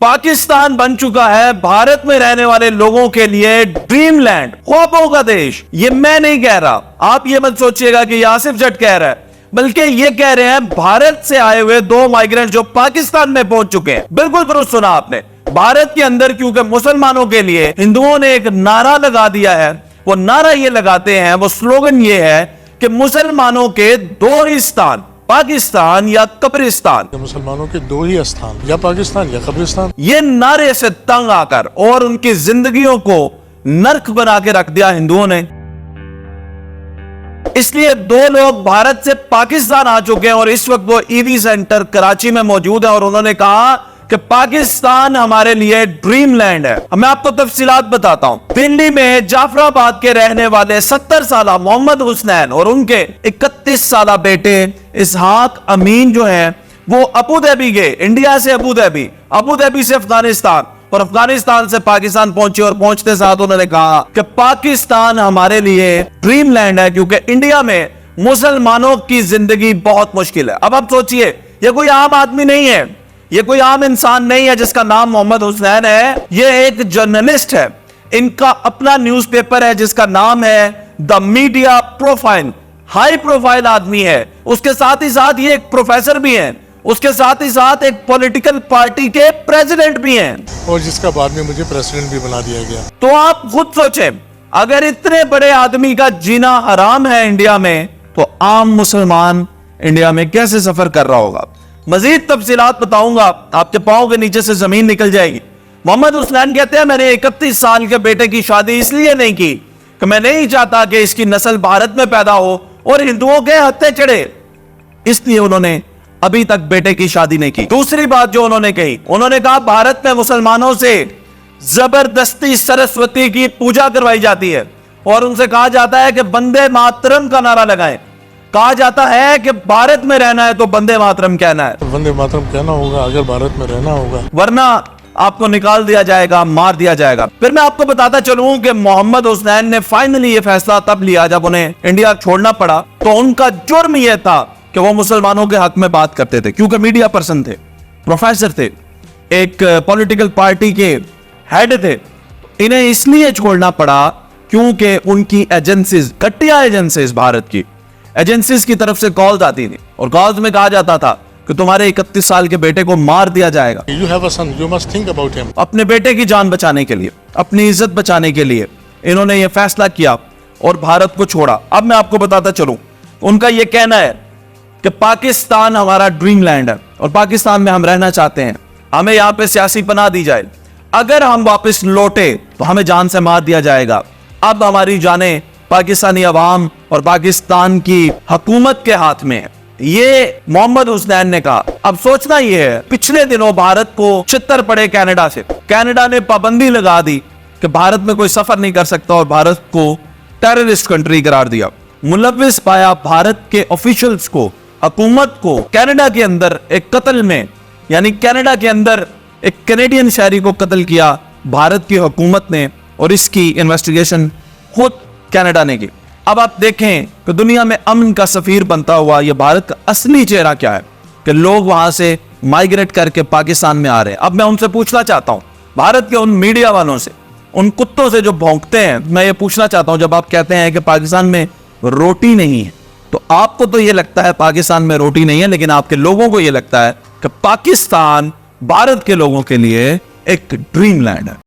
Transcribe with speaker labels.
Speaker 1: पाकिस्तान बन चुका है भारत में रहने वाले लोगों के लिए ड्रीम लैंड, ख्वाबों का देश। ये मैं नहीं कह रहा, आप ये मत सोचिएगा कि आसिफ जट कह रहा है, बल्कि ये कह रहे हैं भारत से आए हुए 2 माइग्रेंट जो पाकिस्तान में पहुंच चुके हैं। बिल्कुल दुरुस्त सुना आपने। भारत के अंदर क्योंकि मुसलमानों के लिए हिंदुओं ने एक नारा लगा दिया है, वो नारा ये लगाते हैं, वो स्लोगन ये है कि मुसलमानों के 2 ही स्थान, पाकिस्तान या कब्रिस्तान।
Speaker 2: मुसलमानों के 2 ही स्थान, या पाकिस्तान या कब्रिस्तान।
Speaker 1: ये नारे से तंग आकर और उनकी जिंदगियों को नर्क बना के रख दिया हिंदुओं ने। इसलिए 2 लोग भारत से पाकिस्तान आ चुके हैं और इस वक्त वो ईवी सेंटर कराची में मौजूद है और उन्होंने कहा कि पाकिस्तान हमारे लिए ड्रीम लैंड है। मैं आपको तफसीलात बताता हूं। दिल्ली में जाफराबाद के रहने वाले 70 साल मोहम्मद हुसनैन और उनके 31 साल बेटे इसहाक अमीन जो है वो अबू धाबी गए, इंडिया से अबू धाबी से अफगानिस्तान और अफगानिस्तान से पाकिस्तान पहुंचे और पहुंचते साथ उन्होंने कहा कि पाकिस्तान हमारे लिए ड्रीम लैंड है क्योंकि इंडिया में मुसलमानों की जिंदगी बहुत मुश्किल है। अब आप सोचिए, ये कोई आम आदमी नहीं है, ये कोई आम इंसान नहीं है जिसका नाम मोहम्मद हुसैन है। ये एक जर्नलिस्ट है, इनका अपना न्यूज़पेपर है जिसका नाम है the media profile. High profile आदमी है, उसके साथ ही साथ ये एक प्रोफेसर भी है, उसके साथ ही साथ एक पॉलिटिकल पार्टी के प्रेसिडेंट भी हैं,
Speaker 2: और जिसका बाद में मुझे प्रेसिडेंट भी बना दिया गया।
Speaker 1: तो आप खुद सोचें, अगर इतने बड़े आदमी का जीना हराम है इंडिया में, तो आम मुसलमान इंडिया में कैसे सफर कर रहा होगा। मजीद तफसीलात बताऊंगा, आपके पांव के नीचे से जमीन निकल जाएगी। मोहम्मद हुसैन कहते हैं मैंने 31 साल के बेटे की शादी इसलिए नहीं की कि मैं नहीं चाहता कि इसकी नस्ल भारत में पैदा हो और हिंदुओं के हत्थे चढ़े, इसलिए उन्होंने अभी तक बेटे की शादी नहीं की। दूसरी बात जो उन्होंने कही, उन्होंने कहा भारत में मुसलमानों से जबरदस्ती सरस्वती की पूजा करवाई जाती है और उनसे कहा जाता है कि वंदे मातरम का नारा लगाएं। कहा जाता है कि भारत में रहना है तो वंदे मातरम कहना है।
Speaker 2: वंदे मातरम कहना होगा अगर भारत में रहना होगा,
Speaker 1: वरना आपको निकाल दिया जाएगा, मार दिया जाएगा। फिर मैं आपको बताता चलूं कि मोहम्मद हुसैन ने फाइनली ये फैसला तब लिया जब उन्हें इंडिया छोड़ना पड़ा। तो उनका जुर्म यह था कि वो मुसलमानों के हक में बात करते थे क्योंकि मीडिया पर्सन थे, प्रोफेसर थे, एक पॉलिटिकल पार्टी के हेड थे। इन्हें इसलिए छोड़ना पड़ा क्योंकि उनकी एजेंसीज, घटिया एजेंसीज, भारत की एजेंसीज की तरफ से कॉल्स आती थी और कॉल्स में कहा जाता था कि तुम्हारे 31 साल के बेटे को मार दिया जाएगा।
Speaker 2: You have a son, you must think about him.
Speaker 1: अपने बेटे की जान बचाने के लिए, अपनी इज्जत बचाने के लिए इन्होंने ये फैसला किया और भारत को छोड़ा। अब मैं आपको बताता चलूं, उनका ये कहना है कि पाकिस्तान हमारा ड्रीम लैंड है और पाकिस्तान में हम रहना चाहते हैं, हमें यहां पे सियासी पनाह दी जाए। अगर हम वापस लौटे तो हमें जान से मार दिया जाएगा। अब हमारी जानें पाकिस्तानी अवाम और पाकिस्तान की हुकूमत के हाथ में है, ये मोहम्मद हुसैन ने कहा। अब सोचना यह है, पिछले दिनों भारत को छितर पड़े कनाडा से, कनाडा ने पाबंदी लगा दी कि भारत में कोई सफर नहीं कर सकता और भारत को टेररिस्ट कंट्री करार दिया। मुलविस पाया भारत के ऑफिशियल्स को, हुकूमत को, कनाडा के अंदर एक कत्ल में, यानी कनाडा के अंदर एक कैनेडियन शहरी को कत्ल किया भारत की हुकूमत ने और इसकी इन्वेस्टिगेशन खुद कनाडा ने की। अब आप देखें कि दुनिया में अमन का सफीर बनता हुआ ये भारत का असली चेहरा क्या है कि लोग वहां से माइग्रेट करके पाकिस्तान में आ रहे हैं। अब मैं उनसे पूछना चाहता हूं, भारत के उन मीडिया वालों से, उन कुत्तों से जो भौंकते हैं, मैं ये पूछना चाहता हूं, जब आप कहते हैं कि पाकिस्तान में रोटी नहीं है, तो आपको तो ये लगता है पाकिस्तान में रोटी नहीं है, लेकिन आपके लोगों को ये लगता है कि पाकिस्तान भारत के लोगों के लिए एक ड्रीम लैंड है।